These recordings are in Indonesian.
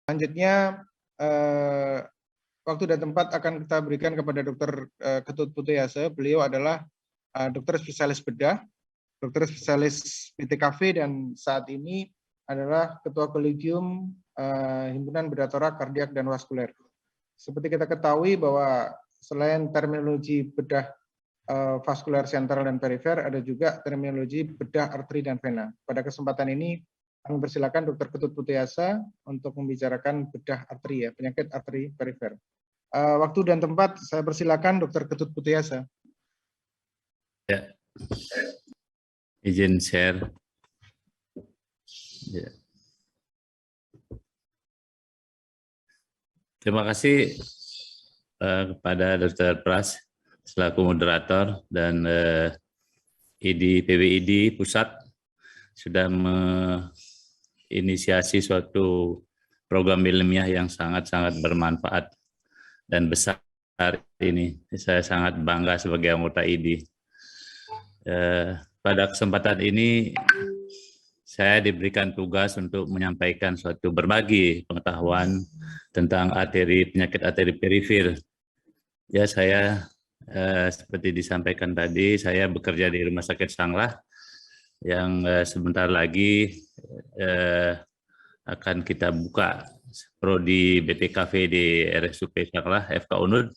Selanjutnya, waktu dan tempat akan kita berikan kepada Dr. Ketut Putuyase. Beliau adalah dokter spesialis bedah, dokter spesialis PTKV, dan saat ini adalah Ketua Kolegium Himpunan Bedah Torak, Kardiak, dan Vaskuler. Seperti kita ketahui bahwa selain terminologi bedah vaskuler sentral dan perifer, ada juga terminologi bedah arteri dan vena. Pada kesempatan ini, kami persilakan Dr. Ketut Putuyase untuk membicarakan bedah arteri, ya, penyakit arteri perifer. Waktu dan tempat saya persilakan Dr. Ketut Putuyase. Ya, izin share. Ya. Terima kasih kepada Dr. Pras selaku moderator dan PBID Pusat sudah menginisiasi suatu program ilmiah yang sangat-sangat bermanfaat dan besar ini. Saya sangat bangga sebagai anggota ID. Pada kesempatan ini saya diberikan tugas untuk menyampaikan suatu berbagi pengetahuan tentang penyakit arteri perifer. Ya, saya seperti disampaikan tadi, saya bekerja di Rumah Sakit Sanglah yang sebentar lagi akan kita buka prodi BPKV di RSUP Sanglah FK Unud.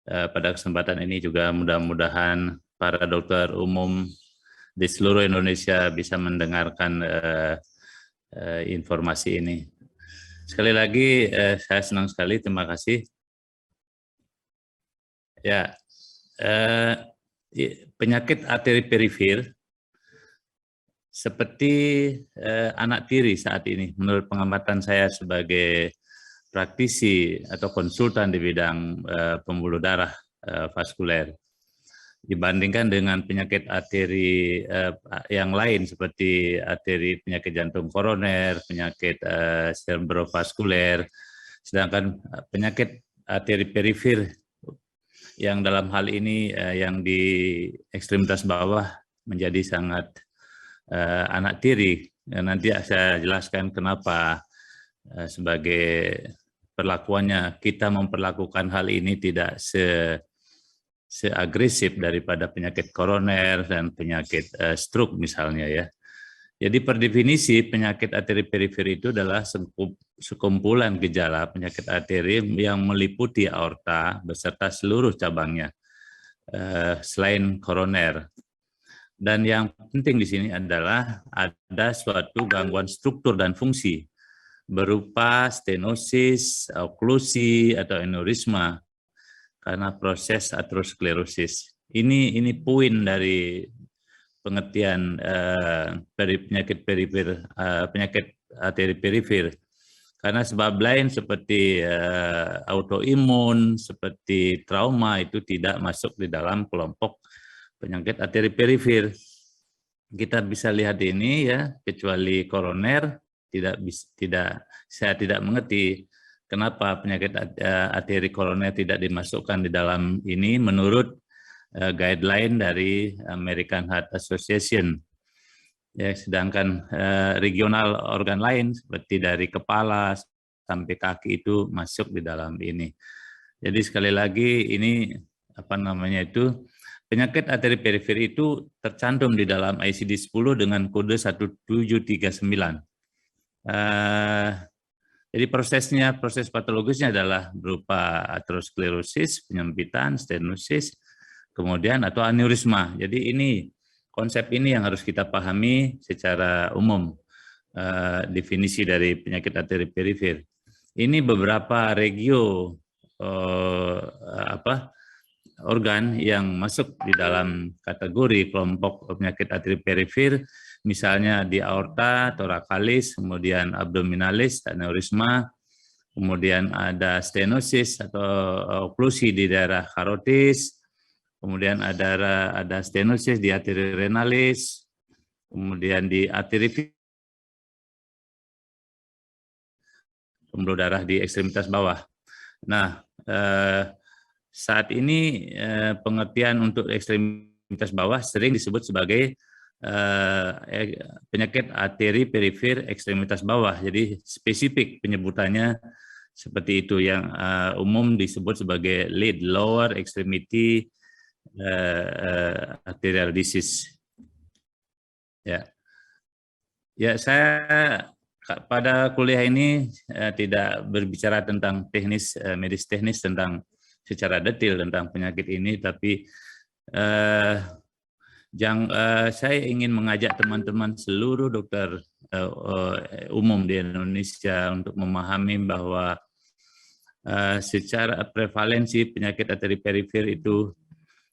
Pada kesempatan ini juga mudah-mudahan para dokter umum di seluruh Indonesia bisa mendengarkan informasi ini. Sekali lagi saya senang sekali, terima kasih. Ya, penyakit arteri perifer seperti anak tiri saat ini, menurut pengamatan saya sebagai praktisi atau konsultan di bidang pembuluh darah vaskuler. Dibandingkan dengan penyakit arteri yang lain seperti arteri penyakit jantung koroner, penyakit cerebrovaskuler, sedangkan penyakit arteri perifer yang dalam hal ini yang di ekstremitas bawah menjadi sangat anak tiri. Nanti saya jelaskan kenapa sebagai perlakuannya kita memperlakukan hal ini tidak seagresif daripada penyakit koroner dan penyakit stroke misalnya, ya. Jadi per definisi penyakit arteri perifer itu adalah sekumpulan gejala penyakit arteri yang meliputi aorta beserta seluruh cabangnya selain koroner. Dan yang penting di sini adalah ada suatu gangguan struktur dan fungsi berupa stenosis, oklusi atau aneurisma karena proses aterosklerosis. Ini poin dari pengertian dari penyakit perifer, penyakit arteri perifer. Karena sebab lain seperti autoimun, seperti trauma itu tidak masuk di dalam kelompok penyakit arteri perifer. Kita bisa lihat ini, ya, kecuali koroner saya tidak mengerti kenapa penyakit arteri koroner tidak dimasukkan di dalam ini menurut guideline dari American Heart Association. Ya, sedangkan regional organ lain seperti dari kepala sampai kaki itu masuk di dalam ini. Jadi sekali lagi ini penyakit arteri perifer itu tercantum di dalam ICD-10 dengan kode 1739. Jadi proses patologisnya adalah berupa aterosklerosis, penyempitan, stenosis, kemudian atau aneurisma. Jadi ini konsep ini yang harus kita pahami secara umum, definisi dari penyakit arteri perifer. Ini beberapa regio organ yang masuk di dalam kategori kelompok penyakit arteri perifer, misalnya di aorta, thoracalis, kemudian abdominalis, aneurisma, kemudian ada stenosis atau oklusi di daerah karotis, kemudian ada stenosis di arteri renalis, kemudian di arteri pembuluh darah di ekstremitas bawah. Nah, saat ini pengertian untuk ekstremitas bawah sering disebut sebagai penyakit arteri perifer ekstremitas bawah. Jadi spesifik penyebutannya seperti itu, yang umum disebut sebagai lead lower extremity arterial disease. Ya, saya pada kuliah ini tidak berbicara tentang teknis, medis teknis tentang secara detail tentang penyakit ini, tapi saya ingin mengajak teman-teman seluruh dokter umum di Indonesia untuk memahami bahwa secara prevalensi penyakit arteri perifer itu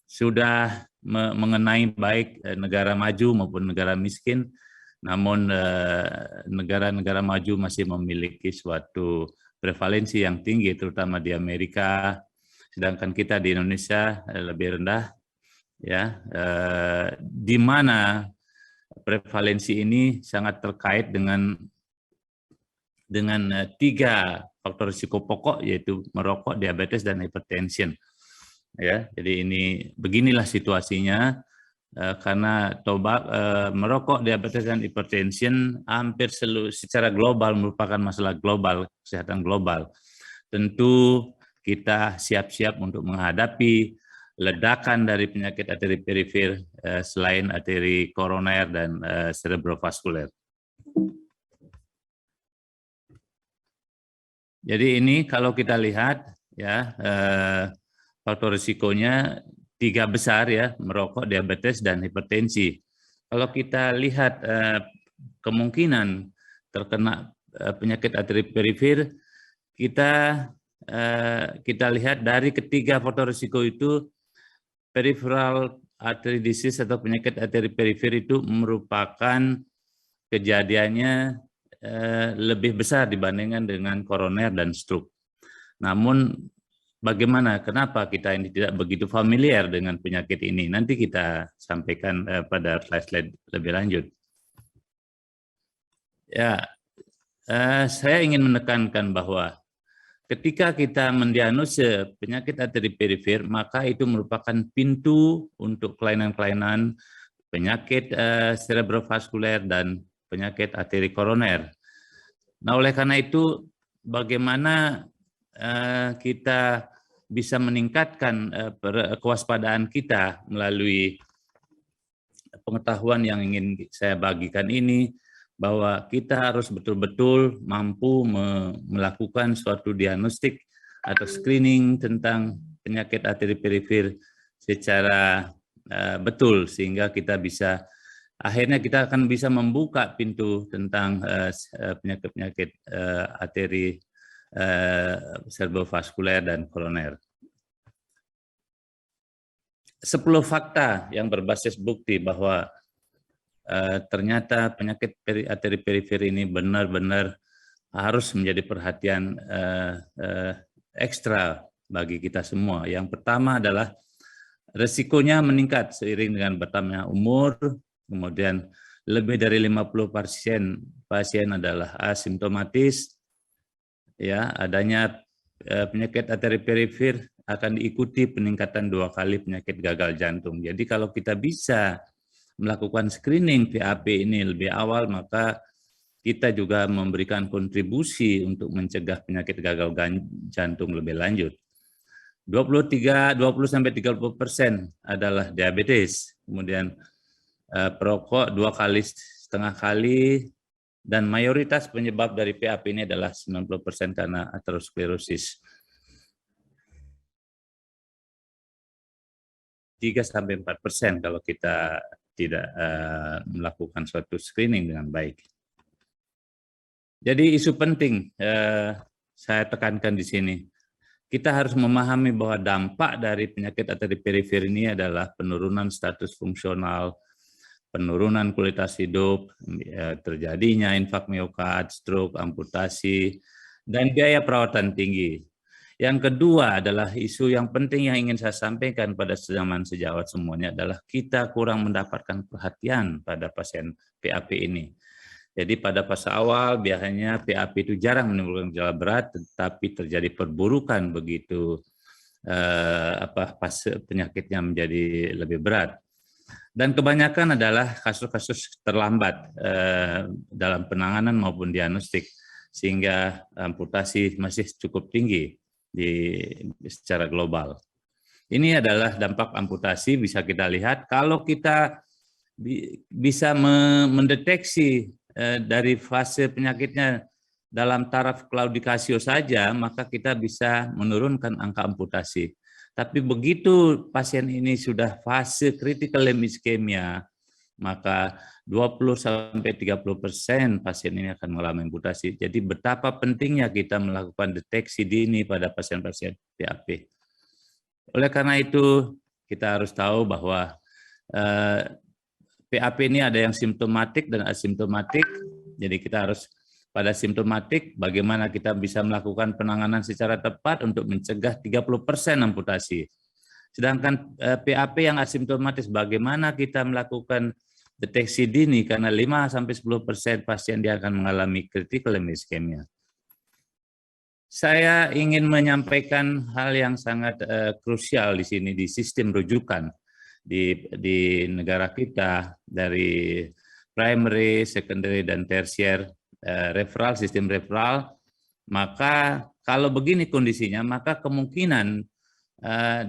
sudah mengenai baik negara maju maupun negara miskin, namun negara-negara maju masih memiliki suatu prevalensi yang tinggi, terutama di Amerika, sedangkan kita di Indonesia lebih rendah. Ya, di mana prevalensi ini sangat terkait dengan 3 faktor risiko pokok, yaitu merokok, diabetes, dan hipertension. Ya, jadi beginilah situasinya, karena merokok, diabetes, dan hipertension hampir secara global merupakan masalah global, kesehatan global. Tentu kita siap-siap untuk menghadapi ledakan dari penyakit arteri perifer selain arteri koroner dan cerebrovaskuler. Jadi ini kalau kita lihat ya, faktor risikonya 3 besar ya, merokok, diabetes, dan hipertensi. Kalau kita lihat kemungkinan terkena penyakit arteri perifer, kita lihat dari ketiga faktor risiko itu, peripheral artery disease atau penyakit arteri perifer itu merupakan kejadiannya lebih besar dibandingkan dengan koroner dan stroke. Namun bagaimana, kenapa kita ini tidak begitu familiar dengan penyakit ini? Nanti kita sampaikan pada slide lebih lanjut. Ya, saya ingin menekankan bahwa ketika kita mendiagnosa penyakit arteri perifer, maka itu merupakan pintu untuk kelainan-kelainan penyakit cerebrovaskuler dan penyakit arteri koroner. Nah, oleh karena itu, bagaimana kita bisa meningkatkan kewaspadaan kita melalui pengetahuan yang ingin saya bagikan ini, bahwa kita harus betul-betul mampu melakukan suatu diagnostik atau screening tentang penyakit arteri perifer secara betul, sehingga kita bisa, akhirnya kita akan bisa membuka pintu tentang penyakit-penyakit arteri cerebrovaskuler dan koroner. 10 fakta yang berbasis bukti bahwa ternyata penyakit arteri perifer ini benar-benar harus menjadi perhatian ekstra bagi kita semua. Yang pertama adalah resikonya meningkat seiring dengan bertambahnya umur, kemudian lebih dari 50% pasien adalah asimptomatis, ya, adanya penyakit arteri perifer akan diikuti peningkatan 2 kali penyakit gagal jantung. Jadi kalau kita bisa melakukan screening PAP ini lebih awal, maka kita juga memberikan kontribusi untuk mencegah penyakit gagal jantung lebih lanjut. 20-30% adalah diabetes, kemudian perokok 2,5 kali, dan mayoritas penyebab dari PAP ini adalah 90% karena aterosklerosis. 3-4% kalau kita tidak melakukan suatu screening dengan baik. Jadi isu penting saya tekankan di sini. Kita harus memahami bahwa dampak dari penyakit arteri perifer ini adalah penurunan status fungsional, penurunan kualitas hidup, terjadinya infark miokard, stroke, amputasi, dan biaya perawatan tinggi. Yang kedua adalah isu yang penting yang ingin saya sampaikan pada zaman sejawat semuanya adalah kita kurang mendapatkan perhatian pada pasien PAP ini. Jadi pada fase awal biasanya PAP itu jarang menimbulkan gejala berat, tetapi terjadi perburukan begitu fase penyakitnya menjadi lebih berat. Dan kebanyakan adalah kasus-kasus terlambat dalam penanganan maupun diagnostik, sehingga amputasi masih cukup tinggi secara global. Ini adalah dampak amputasi, bisa kita lihat kalau kita bisa mendeteksi dari fase penyakitnya dalam taraf claudicatio saja, maka kita bisa menurunkan angka amputasi. Tapi begitu pasien ini sudah fase critical limb ischemia, maka 20-30% pasien ini akan mengalami amputasi. Jadi betapa pentingnya kita melakukan deteksi dini pada pasien-pasien PAP. Oleh karena itu, kita harus tahu bahwa PAP ini ada yang simptomatik dan asimptomatik. Jadi kita harus pada simptomatik, bagaimana kita bisa melakukan penanganan secara tepat untuk mencegah 30% amputasi. Sedangkan PAP yang asimptomatis, bagaimana kita melakukan deteksi dini, karena 5-10% pasien dia akan mengalami critical limb ischemia. Saya ingin menyampaikan hal yang sangat krusial di sini, di sistem rujukan di negara kita, dari primary, secondary, dan tertiary, referral, sistem referral. Maka kalau begini kondisinya, maka kemungkinan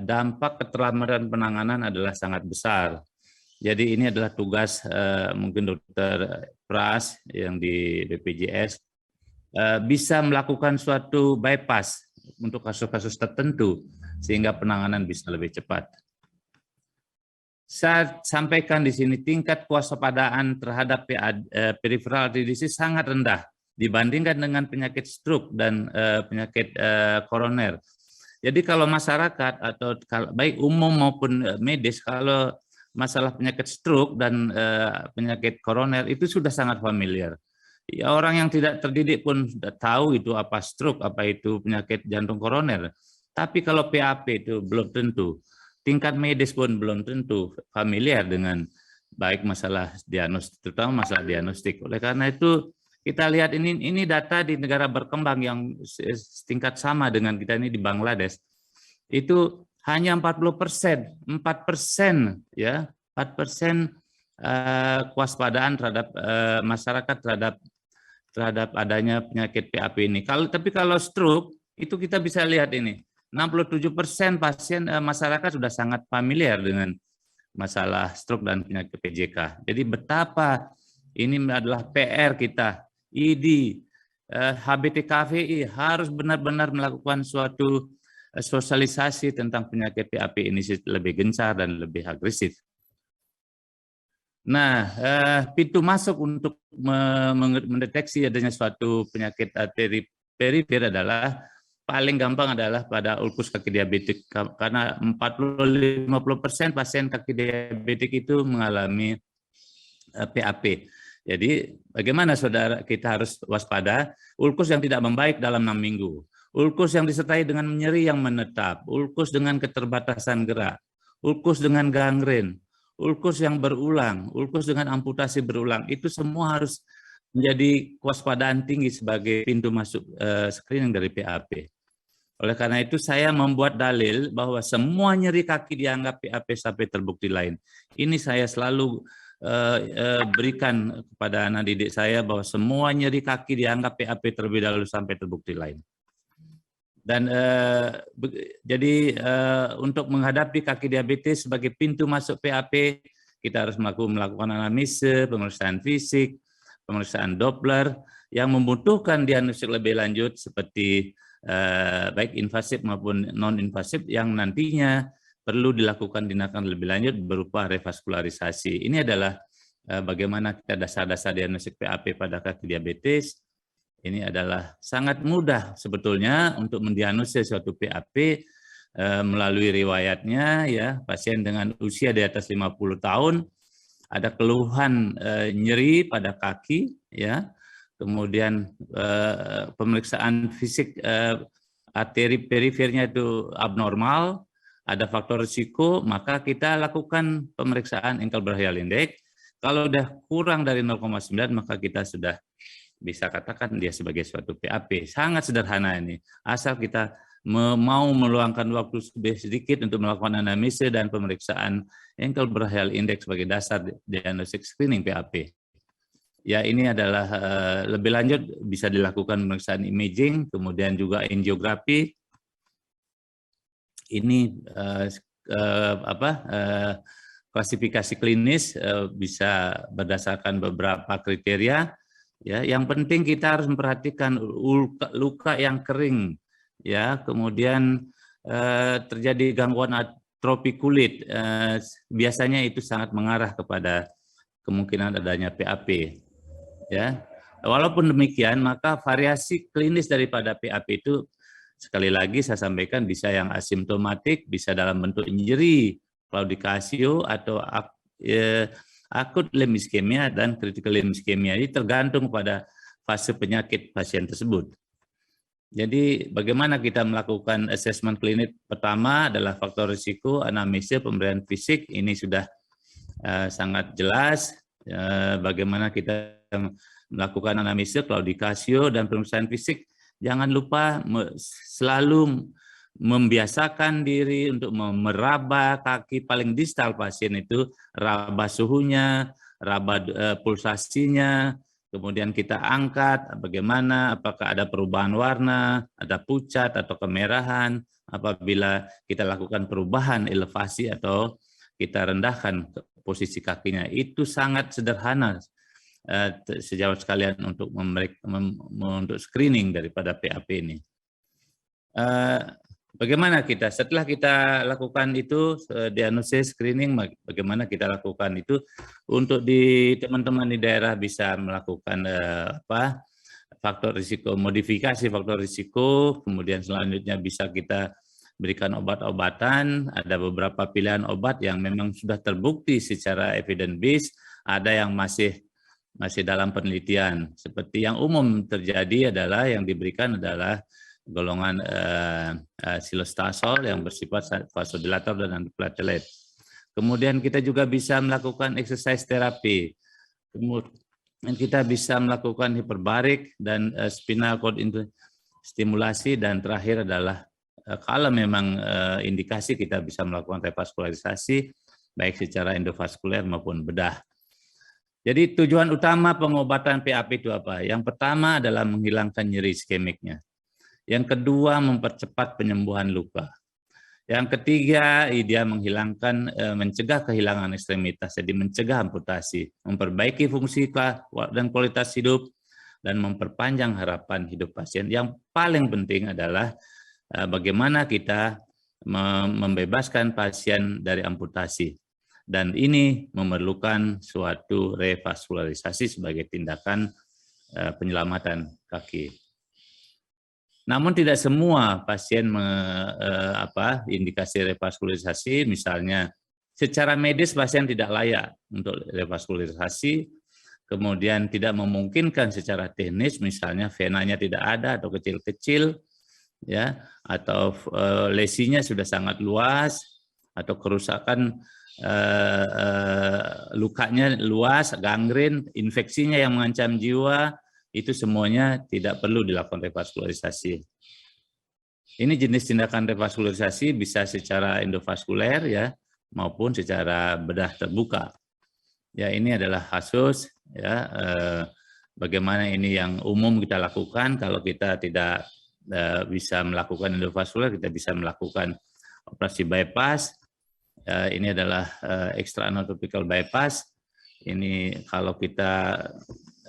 dampak keterlambatan penanganan adalah sangat besar. Jadi ini adalah tugas mungkin Dr. Pras yang di BPJS bisa melakukan suatu bypass untuk kasus-kasus tertentu sehingga penanganan bisa lebih cepat. Saya sampaikan di sini tingkat kewaspadaan terhadap peripheral artery disease sangat rendah dibandingkan dengan penyakit stroke dan penyakit koroner. Jadi kalau masyarakat atau baik umum maupun medis, kalau masalah penyakit stroke dan penyakit koroner itu sudah sangat familiar. Ya, orang yang tidak terdidik pun sudah tahu itu apa stroke, apa itu penyakit jantung koroner. Tapi kalau PAP itu belum tentu. Tingkat medis pun belum tentu familiar dengan baik masalah diagnostik, terutama masalah diagnostik. Oleh karena itu kita lihat ini data di negara berkembang yang setingkat sama dengan kita ini di Bangladesh. Itu hanya 40%, 4% ya, 4% kewaspadaan terhadap masyarakat terhadap adanya penyakit PAP ini. Tapi kalau stroke itu kita bisa lihat ini. 67% pasien masyarakat sudah sangat familiar dengan masalah stroke dan penyakit PJK. Jadi betapa ini adalah PR kita, ID, HBT-KVI harus benar-benar melakukan suatu sosialisasi tentang penyakit PAP ini lebih gencar dan lebih agresif. Nah, pintu masuk untuk mendeteksi adanya suatu penyakit arteri perifer adalah paling gampang adalah pada ulkus kaki diabetik, karena 40-50% pasien kaki diabetik itu mengalami PAP. Jadi bagaimana saudara kita harus waspada? Ulkus yang tidak membaik dalam 6 minggu, ulkus yang disertai dengan nyeri yang menetap, ulkus dengan keterbatasan gerak, ulkus dengan gangren, ulkus yang berulang, ulkus dengan amputasi berulang, itu semua harus menjadi kewaspadaan tinggi sebagai pintu masuk screening dari PAP. Oleh karena itu saya membuat dalil bahwa semua nyeri kaki dianggap PAP sampai terbukti lain. Ini saya selalu berikan kepada anak didik saya bahwa semua nyeri kaki dianggap PAP terlebih dahulu sampai terbukti lain. Dan jadi untuk menghadapi kaki diabetes sebagai pintu masuk PAP, kita harus melakukan anamnesa, pemeriksaan fisik, pemeriksaan Doppler yang membutuhkan diagnostik lebih lanjut seperti baik invasif maupun non-invasif yang nantinya perlu dilakukan tindakan lebih lanjut berupa revaskularisasi. Ini adalah bagaimana kita dasar-dasar diagnostik PAP pada kaki diabetes. Ini adalah sangat mudah sebetulnya untuk mendiagnosis suatu PAP melalui riwayatnya, ya, pasien dengan usia di atas 50 tahun ada keluhan nyeri pada kaki, ya. Kemudian pemeriksaan fisik arteri perifernya itu abnormal, ada faktor risiko, maka kita lakukan pemeriksaan ankle brachial index. Kalau sudah kurang dari 0,9 maka kita sudah bisa katakan dia sebagai suatu PAP. Sangat sederhana ini, asal kita mau meluangkan waktu sedikit untuk melakukan anamnesa dan pemeriksaan ankle brachial index sebagai dasar diagnostik screening PAP. Ya, ini adalah lebih lanjut bisa dilakukan pemeriksaan imaging, kemudian juga angiografi. Ini klasifikasi klinis bisa berdasarkan beberapa kriteria. Ya, yang penting kita harus memperhatikan luka yang kering, ya, kemudian terjadi gangguan atrofi kulit. Biasanya itu sangat mengarah kepada kemungkinan adanya PAP. Ya, walaupun demikian, maka variasi klinis daripada PAP itu sekali lagi saya sampaikan bisa yang asimptomatik, bisa dalam bentuk nyeri, claudicatio atau akut limb ischemia dan critical limb ischemia. Ini tergantung pada fase penyakit pasien tersebut. Jadi bagaimana kita melakukan asesmen klinik? Pertama adalah faktor risiko, anamnesa, pemberian fisik. Ini sudah sangat jelas. Bagaimana kita melakukan anamnesa, claudicatio, dan pemeriksaan fisik. Jangan lupa selalu membiasakan diri untuk meraba kaki paling distal pasien itu, raba suhunya, raba pulsasinya, kemudian kita angkat bagaimana, apakah ada perubahan warna, ada pucat atau kemerahan, apabila kita lakukan perubahan elevasi atau kita rendahkan posisi kakinya. Itu sangat sederhana sejawat sekalian untuk untuk screening daripada PAP ini. Bagaimana kita setelah kita lakukan itu diagnosis screening, bagaimana kita lakukan itu untuk di teman-teman di daerah bisa melakukan faktor risiko, modifikasi faktor risiko, kemudian selanjutnya bisa kita berikan obat-obatan. Ada beberapa pilihan obat yang memang sudah terbukti secara evidence based, ada yang masih dalam penelitian. Seperti yang umum terjadi adalah yang diberikan adalah golongan silostasol yang bersifat vasodilator dan antiplatelet. Kemudian kita juga bisa melakukan exercise therapy. Kemudian kita bisa melakukan hiperbarik dan spinal cord stimulasi, dan terakhir adalah kalau memang indikasi kita bisa melakukan revaskularisasi baik secara endovaskuler maupun bedah. Jadi tujuan utama pengobatan PAP itu apa? Yang pertama adalah menghilangkan nyeri iskemiknya. Yang kedua, mempercepat penyembuhan luka. Yang ketiga, dia menghilangkan, mencegah kehilangan ekstremitas, jadi mencegah amputasi, memperbaiki fungsi dan kualitas hidup, dan memperpanjang harapan hidup pasien. Yang paling penting adalah bagaimana kita membebaskan pasien dari amputasi. Dan ini memerlukan suatu revaskularisasi sebagai tindakan penyelamatan kaki. Namun tidak semua pasien indikasi revaskularisasi, misalnya secara medis pasien tidak layak untuk revaskularisasi, kemudian tidak memungkinkan secara teknis, misalnya venanya tidak ada atau kecil-kecil, ya, atau lesinya sudah sangat luas, atau kerusakan lukanya luas, gangren, infeksinya yang mengancam jiwa, itu semuanya tidak perlu dilakukan revaskularisasi. Ini jenis tindakan revaskularisasi bisa secara endovaskuler, ya, maupun secara bedah terbuka. Ya, ini adalah kasus, ya, bagaimana ini yang umum kita lakukan. Kalau kita tidak bisa melakukan endovaskuler, kita bisa melakukan operasi bypass. Ini adalah extra-anatopical bypass. Ini kalau kita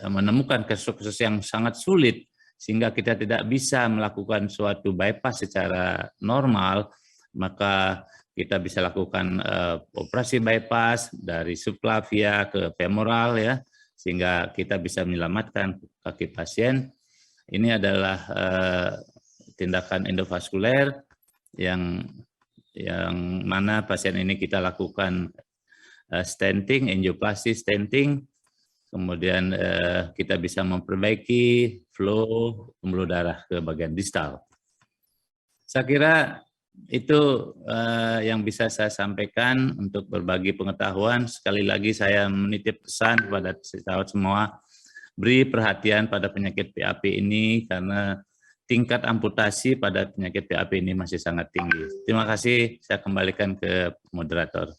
menemukan kasus-kasus yang sangat sulit sehingga kita tidak bisa melakukan suatu bypass secara normal, maka kita bisa lakukan operasi bypass dari subclavia ke femoral, ya, sehingga kita bisa menyelamatkan kaki pasien. Ini adalah tindakan endovaskuler yang mana pasien ini kita lakukan stenting, angioplasti stenting, kemudian kita bisa memperbaiki flow pembuluh darah ke bagian distal. Saya kira itu yang bisa saya sampaikan untuk berbagi pengetahuan. Sekali lagi saya menitip pesan kepada sejawat semua, beri perhatian pada penyakit PAP ini karena tingkat amputasi pada penyakit PAP ini masih sangat tinggi. Terima kasih, saya kembalikan ke moderator.